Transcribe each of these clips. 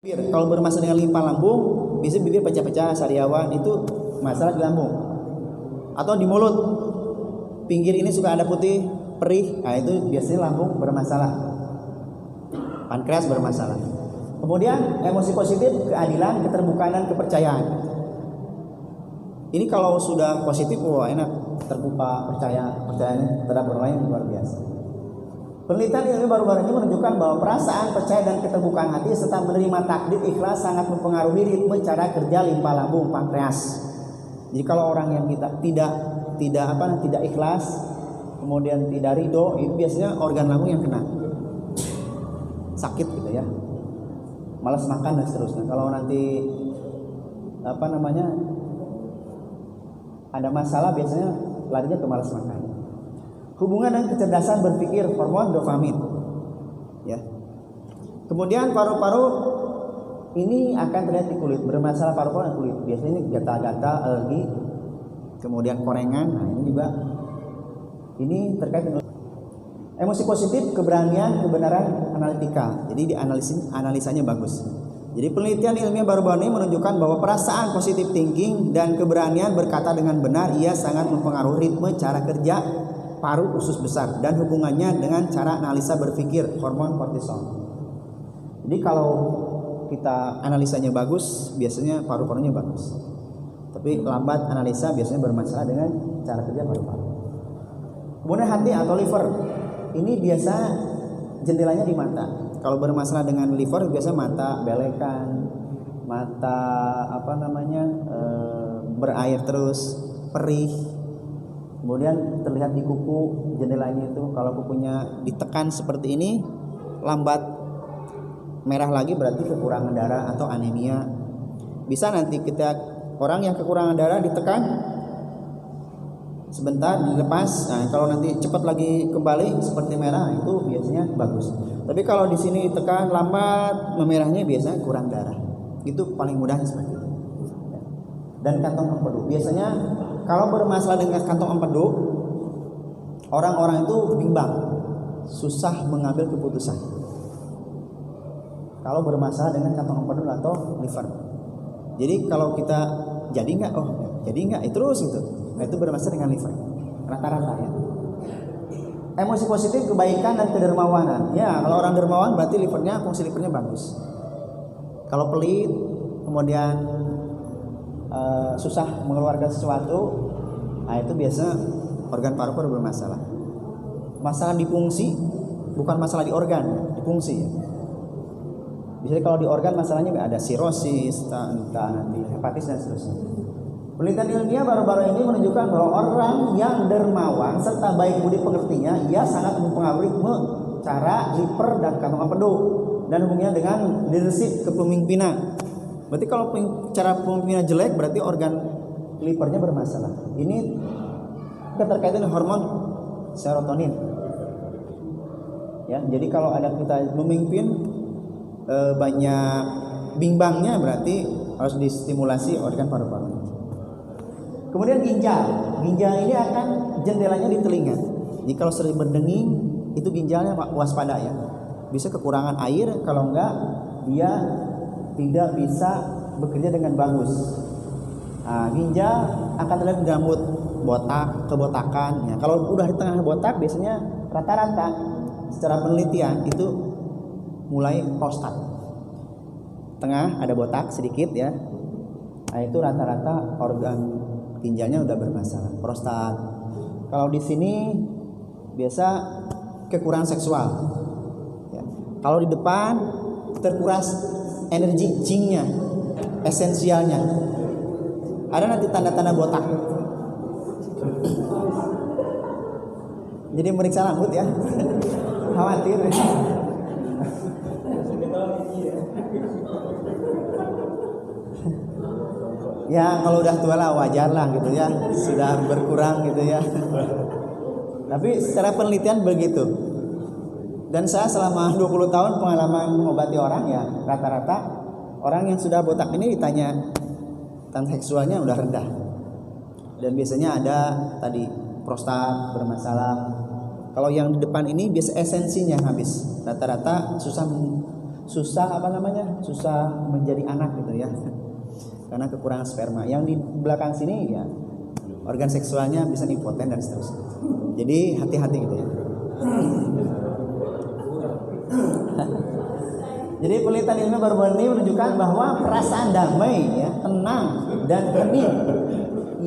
Kalau bermasalah dengan limpa lambung, bisa bibir pecah-pecah, sariawan, itu masalah di lambung. Atau di mulut, pinggir ini suka ada putih, perih, nah itu biasanya lambung bermasalah, pankreas bermasalah. Kemudian emosi positif, keadilan, keterbukaan dan kepercayaan. Ini kalau sudah positif, wah enak, terbuka, percayaannya terhadap orang lain luar biasa. Penelitian ilmu baru-baru ini menunjukkan bahwa perasaan, percaya dan keterbukaan hati serta menerima takdir ikhlas sangat mempengaruhi ritme cara kerja limpa lambung pankreas. Jadi kalau orang yang kita tidak ikhlas, kemudian tidak ridho, itu biasanya organ lambung yang kena sakit gitu ya, malas makan dan seterusnya. Kalau nanti ada masalah, biasanya larinya ke malas makan. Hubungan dan kecerdasan berpikir, hormon dopamin, ya. Kemudian paru-paru ini akan terlihat di kulit, bermasalah paru-paru dan kulit. Biasanya gatal-gatal, alergi, kemudian korengan. Nah ini terkait dengan emosi positif, keberanian, kebenaran analitika. Jadi analisanya bagus. Jadi penelitian ilmiah baru-baru ini menunjukkan bahwa perasaan positif thinking dan keberanian berkata dengan benar ia sangat mempengaruhi ritme cara kerja paru usus besar dan hubungannya dengan cara analisa berpikir, hormon kortisol. Jadi kalau kita analisanya bagus, biasanya paru-parunya bagus. Tapi lambat analisa biasanya bermasalah dengan cara kerja paru-paru. Kemudian hati atau liver, ini biasa jendelanya di mata. Kalau bermasalah dengan liver biasa mata belekan, mata berair terus, perih. Kemudian terlihat di kuku jendelanya itu, kalau kukunya ditekan seperti ini lambat merah lagi berarti kekurangan darah atau anemia. Bisa nanti orang yang kekurangan darah ditekan sebentar dilepas, nah kalau nanti cepat lagi kembali seperti merah itu biasanya bagus. Tapi kalau di sini ditekan lambat memerahnya biasanya kurang darah. Itu paling mudahnya seperti itu. Dan kantong empedu biasanya kalau bermasalah dengan kantong empedu, orang-orang itu bimbang, susah mengambil keputusan. Kalau bermasalah dengan kantong empedu atau liver, jadi kalau kita jadi nggak, terus gitu. Nah itu bermasalah dengan liver, rata-rata ya. Emosi positif, kebaikan dan kedermawanan. Ya kalau orang dermawan berarti fungsi livernya bagus. Kalau pelit, kemudian susah mengeluarkan sesuatu, nah itu biasa organ paru-paru bermasalah. Masalah di fungsi, bukan masalah di organ, di fungsi ya. Biasanya kalau di organ masalahnya ada sirosis, entah nanti hepatis dan seterusnya. Penelitian ilmiah baru-baru ini menunjukkan bahwa orang yang dermawan serta baik budi pekertinya, ia sangat mempengaruhi cara liver dan kantong empedu dan hubungannya dengan leadership kepemimpinan. Berarti kalau cara pemimpinan jelek berarti organ livernya bermasalah. Ini keterkaitan dengan hormon serotonin. Ya, jadi kalau ada kita memimpin banyak bimbangnya berarti harus distimulasi organ paru-paru. Kemudian ginjal ini akan jendelanya di telinga. Jadi kalau sering berdenging itu ginjalnya waspada ya. Bisa kekurangan air, kalau enggak dia tidak bisa bekerja dengan bagus. Nah, ginjal akan terlihat gambut, kebotakan. Ya, kalau udah di tengah botak biasanya rata-rata secara penelitian itu mulai prostat. Tengah ada botak sedikit ya. Nah, itu rata-rata organ ginjalnya udah bermasalah. Prostat. Kalau di sini biasa kekurangan seksual. Ya. Kalau di depan terkuras energi jingnya, esensialnya. Ada nanti tanda-tanda botak. Jadi meriksa rambut ya. Khawatir. Ya kalau udah tua lah wajar lah gitu ya, sudah berkurang gitu ya. Tapi secara penelitian begitu. Dan saya selama 20 tahun pengalaman mengobati orang ya, rata-rata orang yang sudah botak ini ditanya tentang seksualnya udah rendah. Dan biasanya ada tadi prostat bermasalah. Kalau yang di depan ini biasa esensinya habis. Rata-rata susah susah menjadi anak gitu ya, karena kekurangan sperma. Yang di belakang sini ya organ seksualnya bisa impoten dan seterusnya. Jadi hati-hati gitu ya. Jadi penelitian ilmu baru-baru ini menunjukkan bahwa perasaan damai, ya, tenang dan hening,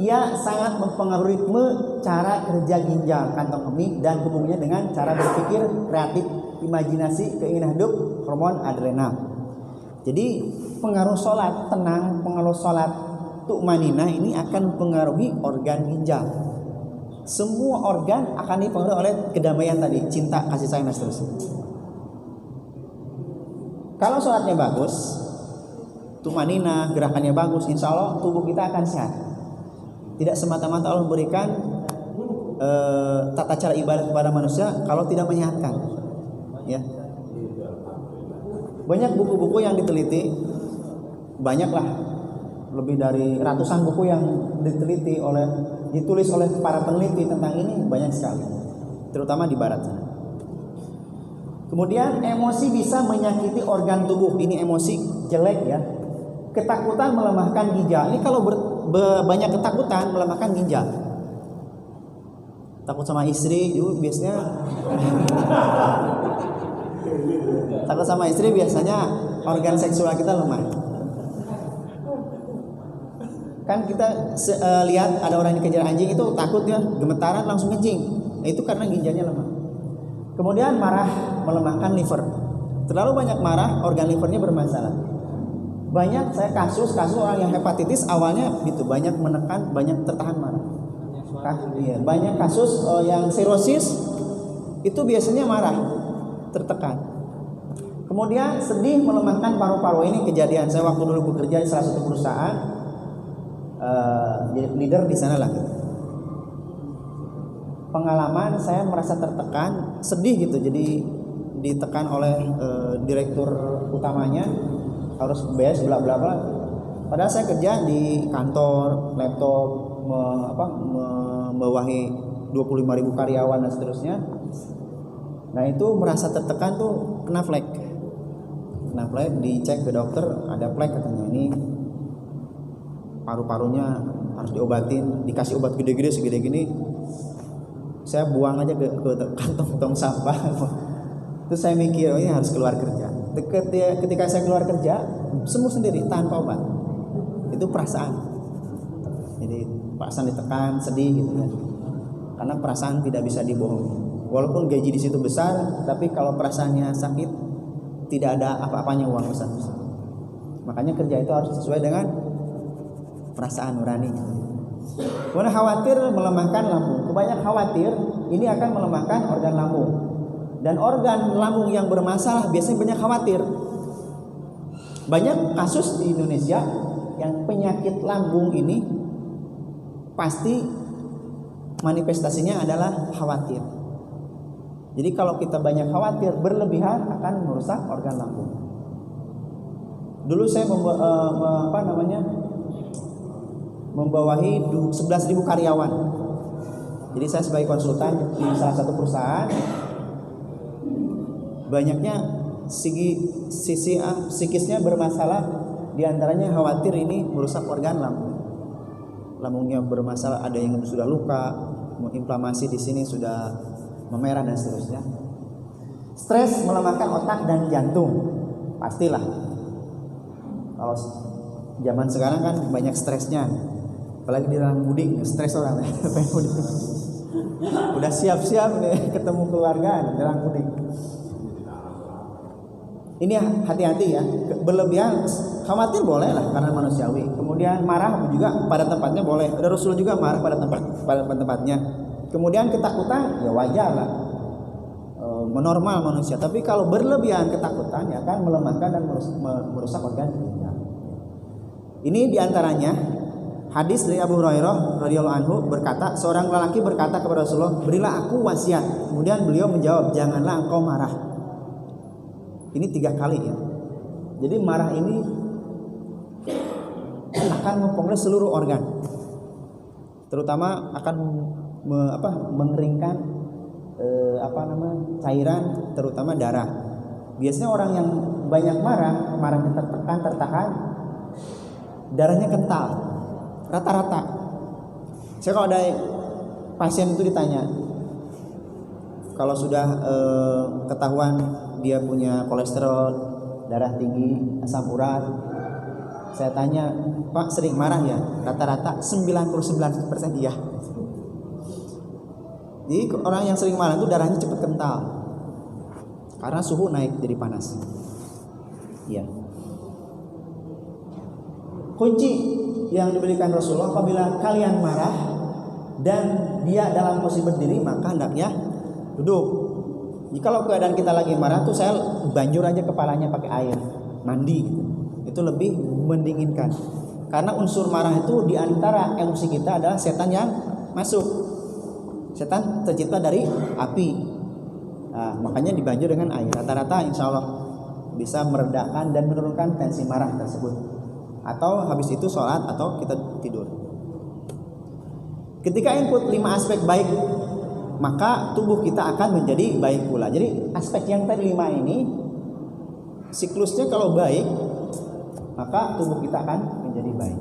ia sangat mempengaruhi ritme cara kerja ginjal, kantong kemih, dan hubungannya dengan cara berpikir, kreatif, imajinasi, keinginan hidup, hormon adrenal. Jadi pengaruh sholat tenang, pengaruh sholat tu'maninah ini akan mempengaruhi organ ginjal. Semua organ akan dipengaruhi oleh kedamaian tadi, cinta, kasih sayang dan seterusnya. Kalau sholatnya bagus, tumanina, gerakannya bagus, insya Allah tubuh kita akan sehat. Tidak semata-mata Allah memberikan tata cara ibadah kepada manusia kalau tidak menyehatkan. Ya. Banyak buku-buku yang diteliti, banyaklah, lebih dari ratusan buku yang ditulis oleh para peneliti tentang ini, banyak sekali, terutama di barat sana. Kemudian emosi bisa menyakiti organ tubuh. Ini emosi jelek ya. Ketakutan melemahkan ginjal. Ini kalau banyak ketakutan melemahkan ginjal. Takut sama istri itu biasanya. Takut sama istri biasanya organ seksual kita lemah. Kan kita lihat ada orang yang dikejar anjing itu takut ya, gemetaran langsung kencing. Nah, itu karena ginjalnya lemah. Kemudian marah melemahkan liver. Terlalu banyak marah, organ livernya bermasalah. Banyak saya kasus orang yang hepatitis awalnya gitu, banyak menekan, banyak tertahan marah. Banyak kasus yang sirosis itu biasanya marah, tertekan. Kemudian sedih melemahkan paru-paru. Ini kejadian saya waktu dulu bekerja di salah satu perusahaan, jadi leader di sana lah. Pengalaman saya merasa tertekan, sedih gitu, jadi ditekan oleh direktur utamanya harus bes bla bla bla. Padahal saya kerja di kantor, laptop, membawahi 25.000 karyawan dan seterusnya. Nah itu merasa tertekan tuh kena flek, dicek ke dokter ada flek katanya, ini paru-parunya harus diobatin, dikasih obat gede-gede segede gini. Saya buang aja ke kantong tong sampah. Terus saya mikir, oh ini harus keluar kerja. Ketika saya keluar kerja, sembuh sendiri tanpa obat. Itu perasaan. Jadi perasaan ditekan, sedih gitu ya. Karena perasaan tidak bisa dibohongi. Walaupun gaji di situ besar, tapi kalau perasaannya sakit, tidak ada apa-apanya uang besar. Makanya kerja itu harus sesuai dengan perasaan nurani. Kemudian khawatir melemahkan lambung. Kebanyakan khawatir ini akan melemahkan organ lambung. Dan organ lambung yang bermasalah biasanya banyak khawatir. Banyak kasus di Indonesia yang penyakit lambung ini pasti manifestasinya adalah khawatir. Jadi kalau kita banyak khawatir berlebihan akan merusak organ lambung. Dulu saya membawahi 11.000 karyawan. Jadi saya sebagai konsultan di salah satu perusahaan, banyaknya sisi psikisnya bermasalah, diantaranya khawatir ini merusak organ lambung. Lambungnya bermasalah, ada yang sudah luka, inflamasi di sini sudah memerah dan seterusnya. Stres melemahkan otak dan jantung, pastilah. Kalau zaman sekarang kan banyak stresnya. Apalagi di dalam mudik, stres orang udah siap-siap nih ketemu keluarga dalam mudik. Ini hati-hati ya, berlebihan khawatir boleh lah karena manusiawi. Kemudian marah juga pada tempatnya boleh. Ada Rasul juga marah pada tempatnya. Kemudian ketakutan ya wajar lah, menormal manusia. Tapi kalau berlebihan ketakutan ya akan melemahkan dan merusak organ ginjal. Ini diantaranya hadis dari Abu Hurairah radhiyallahu anhu berkata, seorang lelaki berkata kepada Rasulullah, berilah aku wasiat. Kemudian beliau menjawab, janganlah engkau marah. Ini 3 kali ya. Jadi marah ini akan mempengaruhi seluruh organ, terutama akan mengeringkan cairan, terutama darah. Biasanya orang yang banyak marah, marahnya tertahan, darahnya kental, rata-rata. Saya kalau ada pasien itu ditanya, kalau sudah ketahuan dia punya kolesterol, darah tinggi, asam urat, saya tanya, Pak sering marah ya? Rata-rata 99% iya. Jadi orang yang sering marah itu darahnya cepat kental karena suhu naik jadi panas. Ya. Kunci yang diberikan Rasulullah, apabila kalian marah dan dia dalam posisi berdiri, maka hendaknya duduk. Jikalau keadaan kita lagi marah tuh saya banjur aja kepalanya pakai air, mandi gitu. Itu lebih mendinginkan. Karena unsur marah itu diantara emosi kita adalah setan yang masuk. Setan tercipta dari api. Nah, makanya dibanjur dengan air. Rata-rata insya Allah bisa meredakan dan menurunkan tensi marah tersebut. Atau habis itu sholat atau kita tidur. Ketika input 5 aspek baik, maka tubuh kita akan menjadi baik pula. Jadi aspek yang tadi 5 ini siklusnya kalau baik, maka tubuh kita akan menjadi baik.